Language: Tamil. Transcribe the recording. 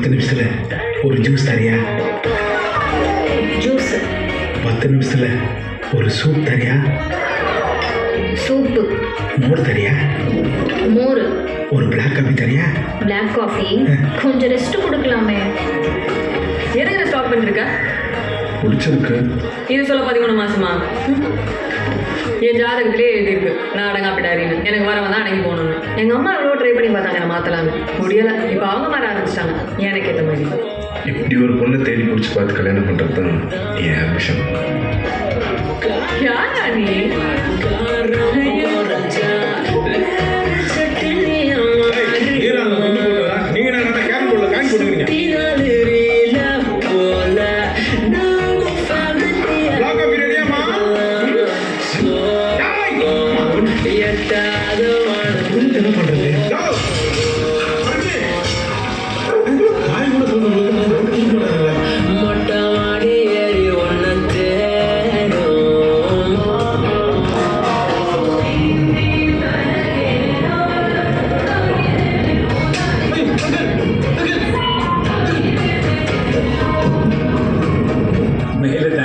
10 நிமிஷத்துல ஒரு ஜூஸ் தரியா? ஜூஸ். 10 நிமிஷத்துல ஒரு சூப் தரியா? சூப்பு. மோர் தரியா? மோர். ஒரு பிளாக் காஃபி தரியா? Black coffee. கொஞ்சம் ரெஸ்ட் கொடுக்கலாமே. எதுக்கு ஸ்டாப் பண்ணிருக்க? பிடிச்சிருக்கு. இது சொல்ல 13 மாசமா? என் ஜாதகத்திலே எழுதியிருக்கு நான் அடங்காப்பிட்டாரின்னு. எனக்கு வரவன் தான் அடங்கி போகணும்னு. எங்கள் அம்மா எவ்வளோ ட்ரை பண்ணி பார்த்தாங்க நான் மாற்றலான்னு, முடியலை. இப்போ அவங்க மாற ஆரம்பிச்சிட்டாங்க எனக்கு ஏற்ற மாதிரி. இப்படி ஒரு பொண்ணை தேடி பிடிச்சி பார்த்து கல்யாணம் பண்ணுறது தான் என் ஆம்பிஷன். யாரா நீ? என்ன பண்றது?